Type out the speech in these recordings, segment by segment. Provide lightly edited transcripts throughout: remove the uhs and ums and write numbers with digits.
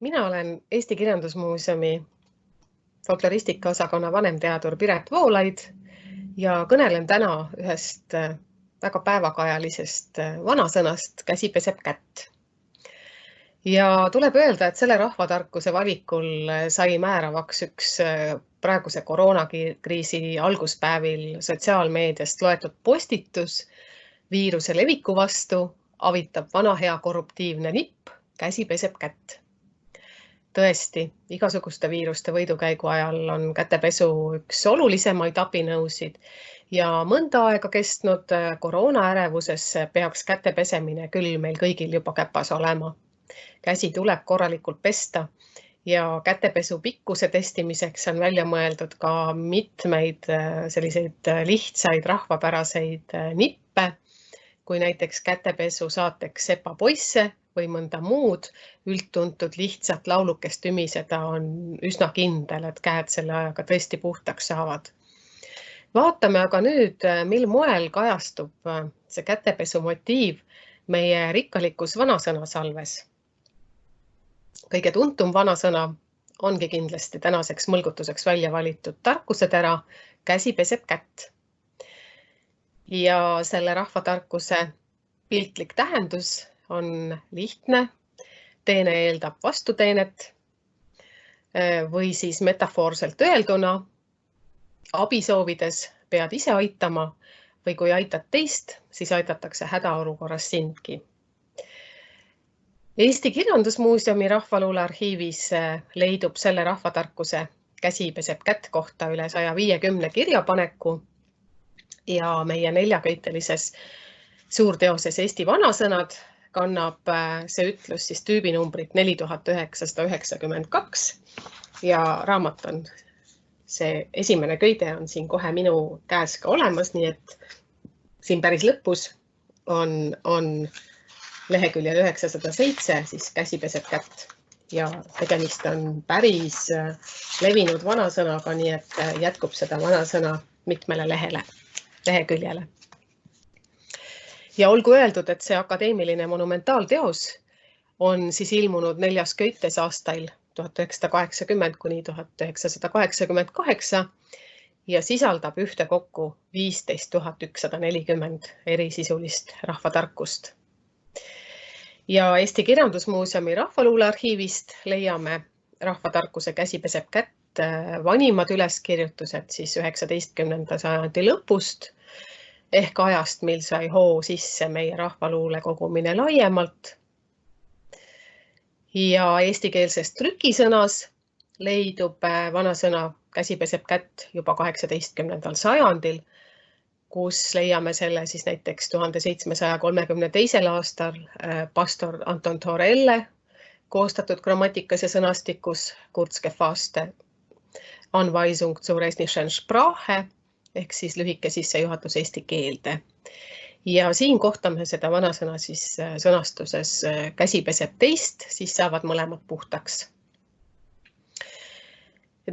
Mina olen Eesti Kirjandusmuuseumi folkloristika osakonna vanemteadur Piret Voolaid ja kõnelen täna ühest väga päevakajalisest vanasõnast käsi peseb kätt. Ja tuleb öelda, et selle rahvatarkuse valikul sai määravaks üks praeguse koroonakriisi alguspäevil sotsiaalmeediast loetud postitus viiruse leviku vastu avitab vana hea korruptiivne nipp, käsi peseb kätt. Tõesti, igasuguste viiruste võidukäigu ajal on kätepesu üks olulisemaid abinõusid ja mõnda aega kestnud koroonaärevuses peaks käte pesemine küll meil kõigil juba käpas olema. Käsi tuleb korralikult pesta ja kätepesu pikkuse testimiseks on välja mõeldud ka mitmeid selliseid lihtsaid rahvapäraseid nippe, kui näiteks kätepesu saateks sepa poisse või mõnda muud üldtuntud lihtsat laulukest tümiseda on üsna kindel, et käed selle ajaga tõesti puhtaks saavad. Vaatame aga nüüd, mil moel kajastub see kätepesu motiiv meie rikkalikus vanasõnasalves. Kõige tuntum vanasõna ongi kindlasti tänaseks mõlgutuseks välja valitud tarkusetera käsi peseb kätt. Ja selle rahvatarkuse piltlik tähendus on lihtne, teene eeldab vastuteenet või siis metafoorselt öelduna, abi soovides pead ise aitama või kui aitad teist, siis aidatakse hädaolukorras sindki. Eesti Kirjandusmuuseumi rahvaluule arhiivis leidub selle rahvatarkuse käsi peseb kätt kohta üle 150 kirjapaneku ja meie neljaköitelises suurteoses Eesti vanasõnad kannab see ütlus siis tüübinumbrit 4992 ja raamat on see esimene köide on siin kohe minu käes ka olemas, nii et siin päris lõpus on leheküljel 907 siis käsi peseb kätt ja tegemist on päris levinud vanasõnaga, nii et jätkub seda vanasõna mitmele leheküljele. Ja olgu öeldud, et see akadeemiline monumentaalteos on siis ilmunud 4 köites aastail 1980 kuni 1988 ja sisaldab ühtekokku 15 140 erisisulist rahvatarkust. Ja Eesti Kirjandusmuuseumi rahvaluule arhiivist leiame rahvatarkuse käsi peseb kätt vanimad üleskirjutused siis 19. sajandi lõpust ehk ajast, mil sai hoo sisse meie rahvaluule kogumine laiemalt. Ja eestikeelses trükisõnas leidub vanasõna käsi peseb kätt juba 18. sajandil, kus leiame selle siis näiteks 1732. aastal pastor Anton Torelle koostatud grammatikas ja sõnastikus Kurzgefasste Anweisung zur estnischen Sprache ehk siis lühike sissejuhatus eesti keelde. Ja siin kohtame seda vanasõna siis sõnastuses käsi peseb teist, siis saavad mõlemad puhtaks.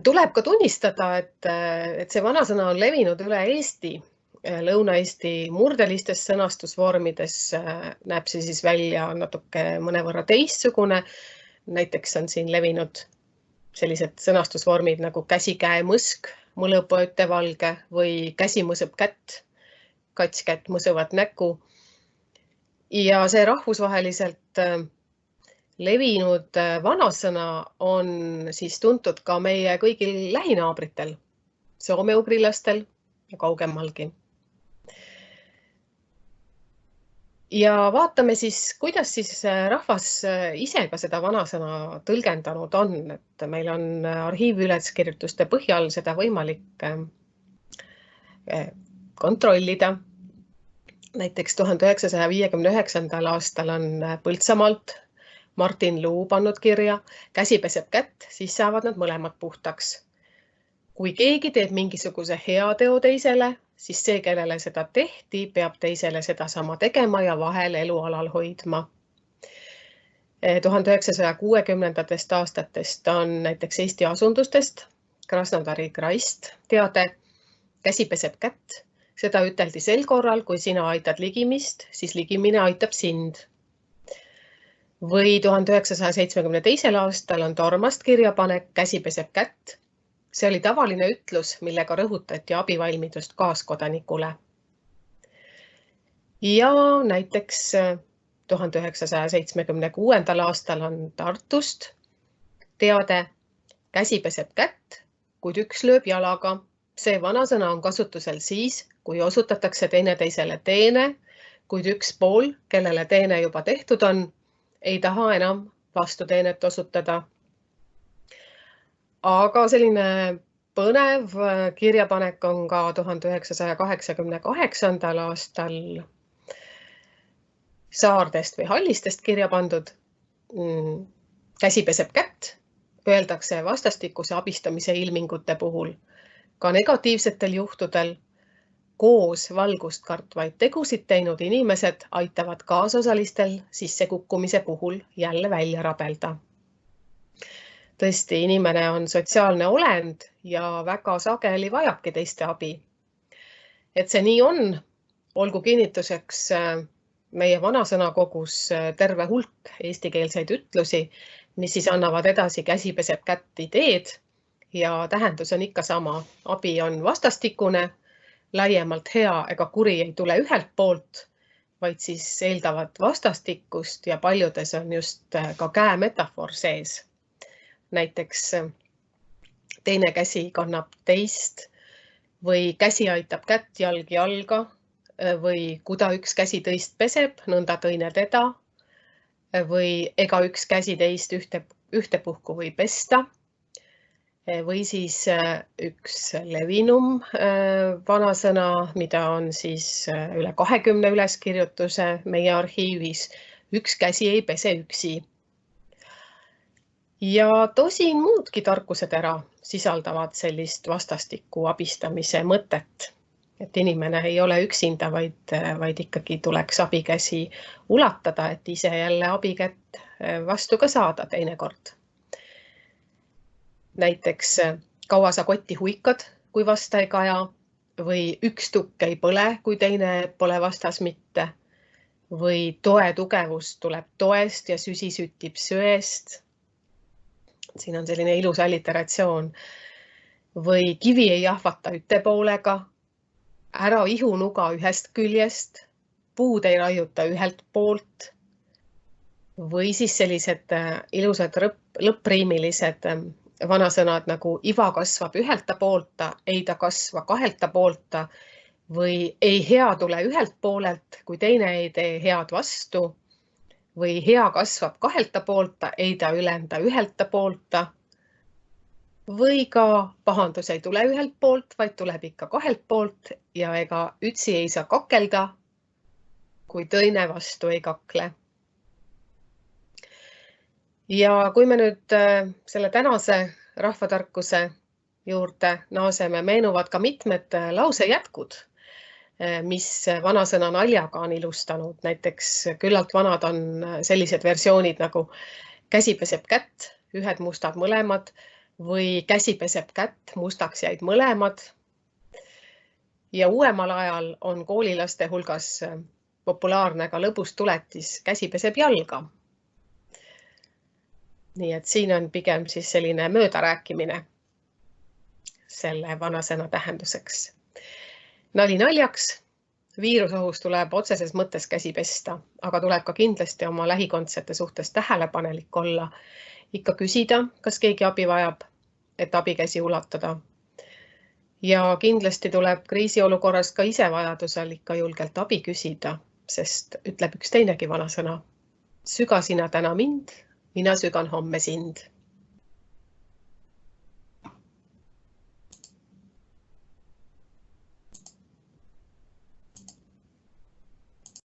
Tuleb ka tunnistada, et see vanasõna on levinud üle Eesti. Lõuna-Eesti murdelistes sõnastusvormides näeb see siis välja natuke mõnevõrra teistsugune. Näiteks on siin levinud sellised sõnastusvormid nagu käsikäe mõsk, mõlõpööte valge või käsi mõsõb kätt, katskätt mõsõvad näku. Ja see rahvusvaheliselt levinud vanasõna on siis tuntud ka meie kõigil lähinaabritel, soome-ugrilastel ja kaugemalgi. Ja vaatame siis, kuidas siis rahvas ise ka seda vanasõna tõlgendanud on, et meil on arhiiviüleskirjutuste põhjal seda võimalik kontrollida. Näiteks 1959. aastal on Põltsamaalt Martin Luu pannud kirja, käsi peseb kätt, siis saavad nad mõlemad puhtaks. Kui keegi teeb mingisuguse hea teo teisele, siis see, kellele seda tehti, peab teisele seda sama tegema ja vahel elualal hoidma. 1960. aastatest on näiteks Eesti asundustest Krasnodari kraist teade, käsi peseb kätt. Seda üteldi sel korral, kui sina aitad ligimist, siis ligimine aitab sind. Või 1972. aastal on Tormast kirjapanek Käsi peseb kätt. See oli tavaline ütlus, millega rõhutati abivalmidust kaaskodanikule. Ja näiteks 1976. aastal on Tartust teade Käsi peseb kätt, kuid üks lööb jalaga. See vanasõna on kasutusel siis, kui osutatakse teineteisele teene, kuid üks pool, kellele teene juba tehtud on, ei taha enam vastuteenet osutada. Aga selline põnev kirjapanek on ka 1988. aastal Saardest või Hallistest kirja pandud. Käsi peseb kätt, öeldakse vastastikuse abistamise ilmingute puhul. Ka negatiivsetel juhtudel koos valgust kartvaid tegusid teinud inimesed aitavad kaasosalistel sissekukkumise puhul jälle välja rabelda. Tõesti, inimene on sotsiaalne olend ja väga sageli vajabki teiste abi. Et see nii on, olgu kinnituseks meie vanasõnakogus terve hulk eestikeelseid ütlusi, mis siis annavad edasi käsi peseb kätt ideed ja tähendus on ikka sama. Abi on vastastikune, laiemalt hea ega kuri ei tule ühelt poolt, vaid siis eeldavad vastastikust ja paljudes on just ka käe metafoor sees. Näiteks teine käsi kannab teist või käsi aitab kätt jalg jalga või kuda üks käsi teist peseb, nõnda teine teda või ega üks käsi teist ühtepuhku või pesta või siis üks levinum vanasõna, mida on siis üle 20 üleskirjutuse meie arhiivis. Üks käsi ei pese üksi. Ja tosin muudki tarkusetera sisaldavad sellist vastastikku abistamise mõtet. Et inimene ei ole üksinda, vaid ikkagi tuleks abikäsi ulatada, et ise jälle abikätt vastu ka saada teinekord. Näiteks kaua sa kotti huikad, kui vasta ei kaja, või üks tukk ei põle, kui teine pole vastas mitte, või toe tugevus tuleb toest ja süsi süttib söest. Siin on selline ilus alliteratsioon. Või kivi ei jahvata üttepoolega, ära ihunuga ühest küljest, puud ei raiuta ühelt poolt. Või siis sellised ilusad lõppriimilised vanasõnad nagu iva kasvab ühelta poolta, ei ta kasva kahelta poolta või ei hea tule ühelt poolelt, kui teine ei tee head vastu või hea kasvab kahelta poolta, ei ta ülenda ühelta poolta või ka pahandus ei tule ühelt poolt, vaid tuleb ikka kahelt poolt ja ega ütsi ei saa kakelda, kui teine vastu ei kakle. Ja kui me nüüd selle tänase rahvatarkuse juurde naaseme, meenuvad ka mitmed lausejätkud, mis vanasõna naljaga on ilustanud. Näiteks küllalt vanad on sellised versioonid nagu käsi peseb kätt, ühed mustad mõlemad või käsi peseb kätt, mustaks jäid mõlemad. Ja uuemal ajal on koolilaste hulgas populaarne ka lõbus tuletis käsi peseb jalga. Nii et siin on pigem siis selline möödarääkimine selle vanasõna tähenduseks. Nali naljaks, viirusohus tuleb otseses mõttes käsi pesta, aga tuleb ka kindlasti oma lähikondsete suhtes tähelepanelik olla. Ikka küsida, kas keegi abi vajab, et abikäsi ulatada. Ja kindlasti tuleb kriisiolukorras ka ise vajadusel ikka julgelt abi küsida, sest ütleb üks teinegi vanasõna. Süga sina täna mind, mina sügan homme sind.